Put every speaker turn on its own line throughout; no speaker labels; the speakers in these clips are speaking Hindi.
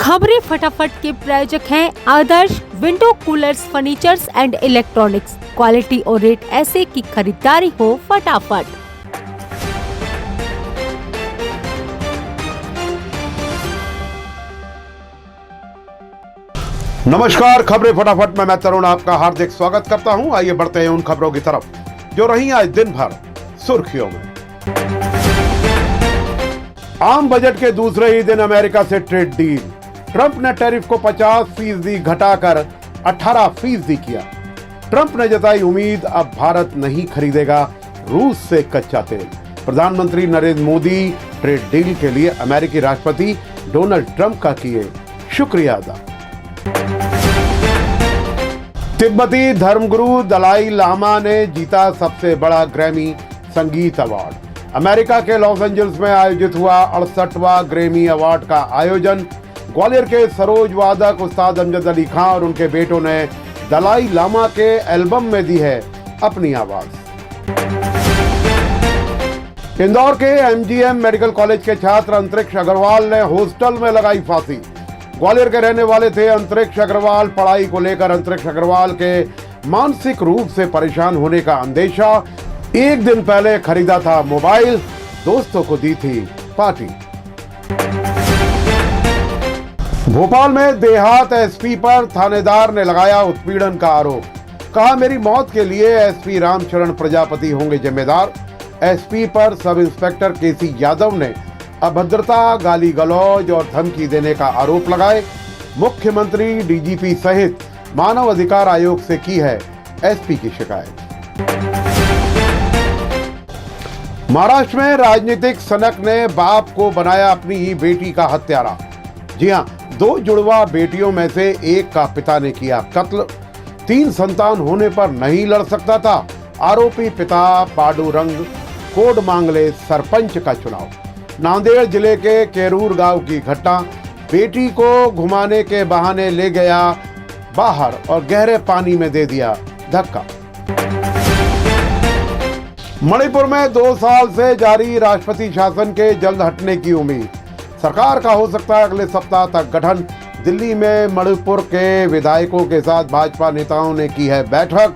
खबरें फटाफट के प्रायोजक हैं Adarsh window coolers, furnitures and electronics. Quality और रेट ऐसे की खरीदारी हो फटाफट।
नमस्कार, खबरें फटाफट में मैं तरुण आपका हार्दिक स्वागत करता हूं। आइए बढ़ते हैं उन खबरों की तरफ जो रही आज दिन भर सुर्खियों में। आम बजट के दूसरे ही दिन अमेरिका से ट्रेड डील। ट्रंप ने टैरिफ को 50% घटाकर 18% किया। ट्रंप ने जताई उम्मीद, अब भारत नहीं खरीदेगा रूस से कच्चा तेल। प्रधानमंत्री नरेंद्र मोदी ट्रेड डील के लिए अमेरिकी राष्ट्रपति डोनाल्ड ट्रंप का किए शुक्रिया अदा। तिब्बती धर्मगुरु दलाई लामा ने जीता सबसे बड़ा ग्रैमी संगीत अवार्ड। अमेरिका के लॉस एंजल्स में आयोजित हुआ 68वां ग्रैमी अवार्ड का आयोजन। ग्वालियर के सरोज वादक उस्ताद अमजद अली खां और उनके बेटों ने दलाई लामा के एल्बम में दी है अपनी आवाज। इंदौर के एमजीएम मेडिकल कॉलेज के छात्र अंतरिक्ष अग्रवाल ने हॉस्टल में लगाई फांसी। ग्वालियर के रहने वाले थे अंतरिक्ष अग्रवाल। पढ़ाई को लेकर अंतरिक्ष अग्रवाल के मानसिक रूप से परेशान होने का अंदेशा। एक दिन पहले खरीदा था मोबाइल, दोस्तों को दी थी पार्टी। भोपाल में देहात एसपी पर थानेदार ने लगाया उत्पीड़न का आरोप। कहा, मेरी मौत के लिए एसपी रामचरण प्रजापति होंगे जिम्मेदार। एसपी पर सब इंस्पेक्टर केसी यादव ने अभद्रता, गाली गलौज और धमकी देने का आरोप लगाए। मुख्यमंत्री, डीजीपी सहित मानव अधिकार आयोग से की है एसपी की शिकायत। महाराष्ट्र में राजनीतिक सनक ने बाप को बनाया अपनी ही बेटी का हत्यारा। जी हां, 2 जुड़वा बेटियों में से एक का पिता ने किया कत्ल। 3 संतान होने पर नहीं लड़ सकता था। आरोपी पिता पांडुरंग कोड मांग ले सरपंच का चुनाव। नांदेड़ जिले के केरूर गांव की घटना। बेटी को घुमाने के बहाने ले गया बाहर और गहरे पानी में दे दिया धक्का। मणिपुर में 2 साल से जारी राष्ट्रपति शासन के जल्द हटने की उम्मीद। सरकार का हो सकता है अगले सप्ताह तक गठन। दिल्ली में मणिपुर के विधायकों के साथ भाजपा नेताओं ने की है बैठक।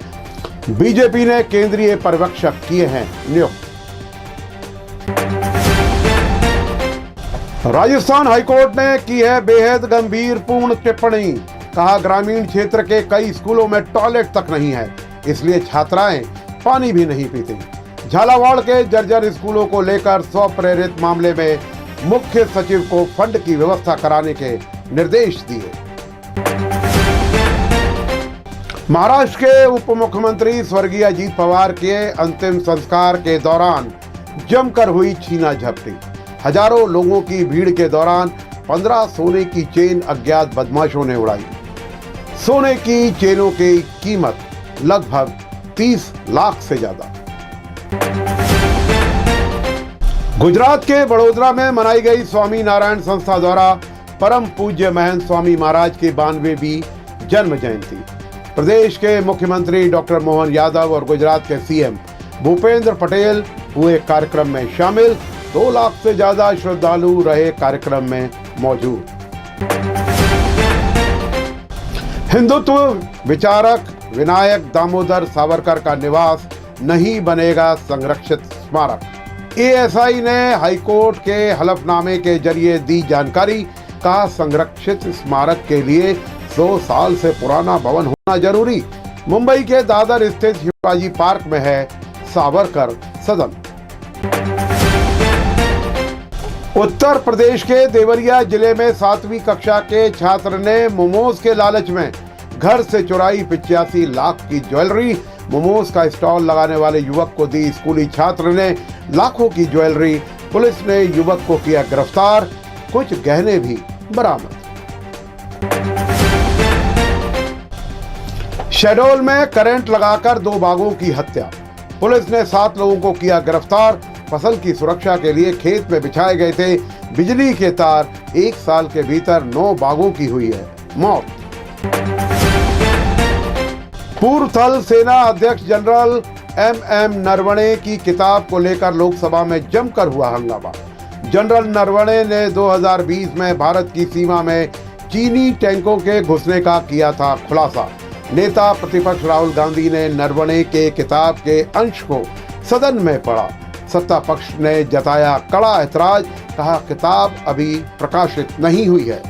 बीजेपी ने केंद्रीय पर्यवेक्षक किए हैं नियुक्त। राजस्थान हाईकोर्ट ने की है बेहद गंभीर पूर्ण टिप्पणी। कहा, ग्रामीण क्षेत्र के कई स्कूलों में टॉयलेट तक नहीं है, इसलिए छात्राएं पानी भी नहीं पीती। झालावाड़ के जर्जर स्कूलों को लेकर स्वप्रेरित मामले में मुख्य सचिव को फंड की व्यवस्था कराने के निर्देश दिए। महाराष्ट्र के उप मुख्यमंत्री स्वर्गीय अजीत पवार के अंतिम संस्कार के दौरान जमकर हुई छीना झपटी। हजारों लोगों की भीड़ के दौरान 15 सोने की चेन अज्ञात बदमाशों ने उड़ाई। सोने की चेनों की कीमत लगभग 30 लाख से ज्यादा। गुजरात के बड़ोदरा में मनाई गई स्वामी नारायण संस्था द्वारा परम पूज्य महंत स्वामी महाराज की 92वीं जन्म जयंती। प्रदेश के मुख्यमंत्री डॉक्टर मोहन यादव और गुजरात के सीएम भूपेंद्र पटेल हुए कार्यक्रम में शामिल। 2 लाख से ज्यादा श्रद्धालु रहे कार्यक्रम में मौजूद। हिंदुत्व विचारक विनायक दामोदर सावरकर का निवास नहीं बनेगा संरक्षित स्मारक। एएसआई ने हाईकोर्ट के हलफनामे के जरिए दी जानकारी। कहा, संरक्षित स्मारक के लिए 100 साल से पुराना भवन होना जरूरी। मुंबई के दादर स्थित शिवाजी पार्क में है सावरकर सदन। उत्तर प्रदेश के देवरिया जिले में 7वीं कक्षा के छात्र ने मोमोज के लालच में घर से चुराई 85 लाख की ज्वेलरी। मोमोज का स्टॉल लगाने वाले युवक को दी स्कूली छात्र ने लाखों की ज्वेलरी। पुलिस ने युवक को किया गिरफ्तार। कुछ गहने भी बरामद। शहडोल में करंट लगाकर 2 बाघों की हत्या। पुलिस ने 7 लोगों को किया गिरफ्तार। फसल की सुरक्षा के लिए खेत में बिछाए गए थे बिजली के तार। 1 साल के भीतर 9 बाघों की हुई है मौत। पूर्व थल सेना अध्यक्ष जनरल एमएम नरवणे की किताब को लेकर लोकसभा में जमकर हुआ हंगामा। जनरल नरवणे ने 2020 में भारत की सीमा में चीनी टैंकों के घुसने का किया था खुलासा। नेता प्रतिपक्ष राहुल गांधी ने नरवणे के किताब के अंश को सदन में पढ़ा। सत्ता पक्ष ने जताया कड़ा ऐतराज, कहा किताब अभी प्रकाशित नहीं हुई है।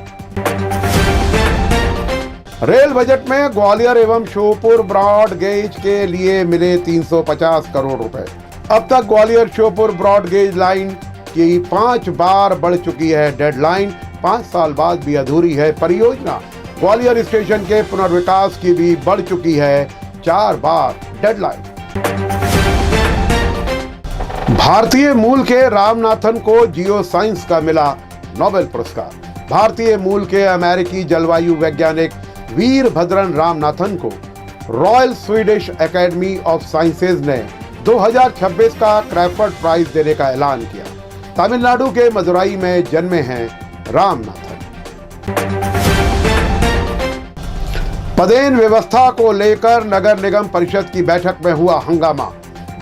रेल बजट में ग्वालियर एवं श्योपुर ब्रॉड गेज के लिए मिले 350 करोड़ रुपए। अब तक Gwalior Sheopur broad gauge line की 5 बार बढ़ चुकी है डेडलाइन। 5 साल बाद भी अधूरी है परियोजना। ग्वालियर स्टेशन के पुनर्विकास की भी बढ़ चुकी है 4 बार डेडलाइन। भारतीय मूल के रामनाथन को जियो साइंस का मिला नोबेल पुरस्कार। भारतीय मूल के अमेरिकी जलवायु वैज्ञानिक वीरभद्रन रामनाथन को royal Swedish academy of sciences ने 2026 का क्रैफर्ड प्राइज देने का ऐलान किया। तमिलनाडु के मदुराई में जन्मे हैं रामनाथन। पदेन व्यवस्था को लेकर नगर निगम परिषद की बैठक में हुआ हंगामा।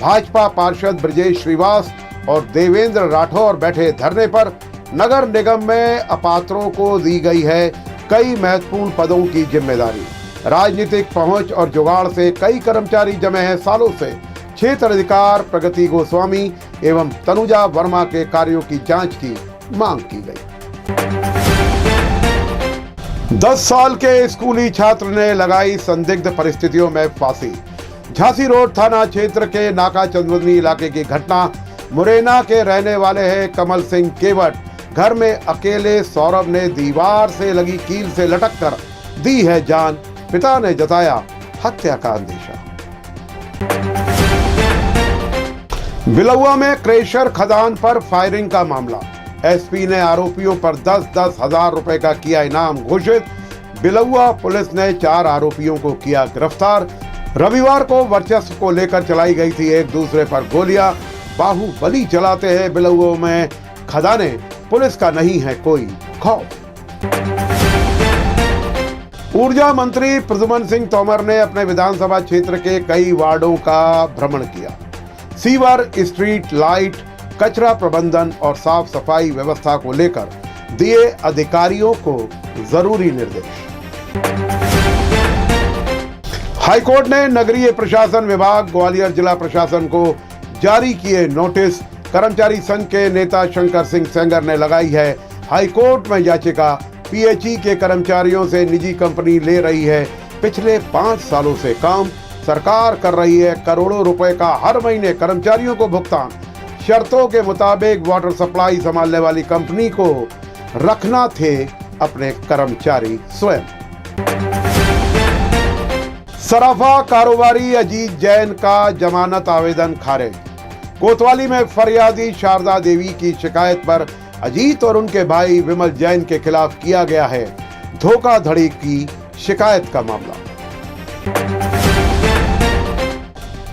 भाजपा पार्षद ब्रजेश श्रीवास और देवेंद्र राठौर बैठे धरने पर। नगर निगम में अपात्रों को दी गई है कई महत्वपूर्ण पदों की जिम्मेदारी। राजनीतिक पहुंच और जुगाड़ से कई कर्मचारी जमे हैं सालों से। क्षेत्र अधिकार प्रगति गोस्वामी एवं तनुजा वर्मा के कार्यों की जांच की मांग की गई। 10 साल के स्कूली छात्र ने लगाई संदिग्ध परिस्थितियों में फांसी। झांसी रोड थाना क्षेत्र के नाका चंदवनी इलाके की घटना। मुरैना के रहने वाले हैं कमल सिंह केवट। घर में अकेले सौरभ ने दीवार से लगी कील से लटककर दी है जान। पिता ने जताया हत्या का अंदेशा। बिलौआ में क्रेशर खदान पर फायरिंग का मामला। एसपी ने आरोपियों पर 10-10 हजार रुपए का किया इनाम घोषित। बिलौआ पुलिस ने 4 आरोपियों को किया गिरफ्तार। रविवार को वर्चस्व को लेकर चलाई गई थी एक दूसरे पर गोलियां। बाहुबली चलाते हैं बिलौआ में खदाने, पुलिस का नहीं है कोई खौफ। ऊर्जा मंत्री प्रद्युम्न सिंह तोमर ने अपने विधानसभा क्षेत्र के कई वार्डों का भ्रमण किया। सीवर, स्ट्रीट लाइट, कचरा प्रबंधन और साफ सफाई व्यवस्था को लेकर दिए अधिकारियों को जरूरी निर्देश। हाईकोर्ट ने नगरीय प्रशासन विभाग, ग्वालियर जिला प्रशासन को जारी किए नोटिस। कर्मचारी संघ के नेता शंकर सिंह सेंगर ने लगाई है हाईकोर्ट में याचिका। पीएचई के कर्मचारियों से निजी कंपनी ले रही है पिछले 5 सालों से काम। सरकार कर रही है करोड़ों रुपए का हर महीने कर्मचारियों को भुगतान। शर्तों के मुताबिक वाटर सप्लाई संभालने वाली कंपनी को रखना थे अपने कर्मचारी स्वयं। सराफा कारोबारी अजीत जैन का जमानत आवेदन खारिज। कोतवाली में फरियादी शारदा देवी की शिकायत पर अजीत और उनके भाई विमल जैन के खिलाफ किया गया है धोखाधड़ी की शिकायत का मामला।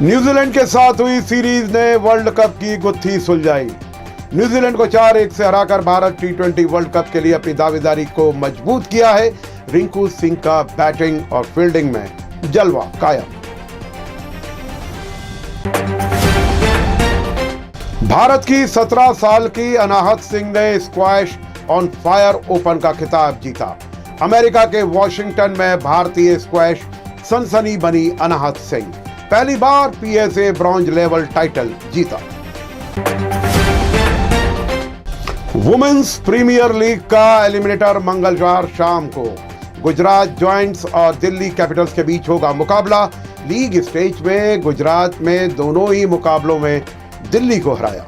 न्यूजीलैंड के साथ हुई सीरीज ने वर्ल्ड कप की गुत्थी सुलझाई। न्यूजीलैंड को 4-1 से हराकर भारत T20 वर्ल्ड कप के लिए अपनी दावेदारी को मजबूत किया है। रिंकू सिंह का बैटिंग और फील्डिंग में जलवा कायम। भारत की 17 साल की अनाहत सिंह ने स्क्वैश ऑन फायर ओपन का खिताब जीता। अमेरिका के वॉशिंगटन में भारतीय स्क्वैश सनसनी बनी अनाहत सिंह। पहली बार PSA ब्रॉन्ज लेवल टाइटल जीता। वुमेन्स प्रीमियर लीग का एलिमिनेटर मंगलवार शाम को गुजरात जॉइंट्स और दिल्ली कैपिटल्स के बीच होगा मुकाबला। लीग स्टेज में गुजरात में दोनों ही मुकाबलों में दिल्ली को हराया।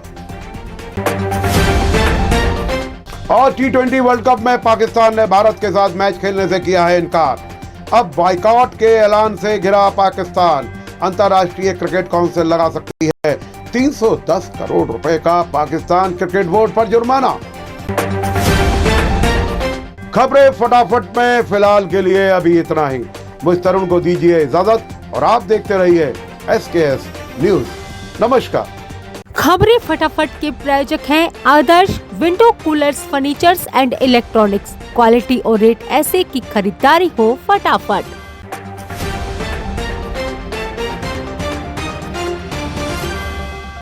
और T20 वर्ल्ड कप में पाकिस्तान ने भारत के साथ मैच खेलने से किया है इनकार। अब बाइकआउट के ऐलान से घिरा पाकिस्तान। अंतर्राष्ट्रीय क्रिकेट काउंसिल लगा सकती है 310 करोड़ रुपए का पाकिस्तान क्रिकेट बोर्ड पर जुर्माना। खबरें फटाफट में फिलहाल के लिए अभी इतना ही। मुझ तरुण को दीजिए इजाजत और आप देखते रहिए SKS न्यूज। नमस्कार।
खबरें फटाफट के प्रायोजक हैं Adarsh window coolers furnitures and electronics. Quality और रेट ऐसे की खरीदारी हो फटाफट।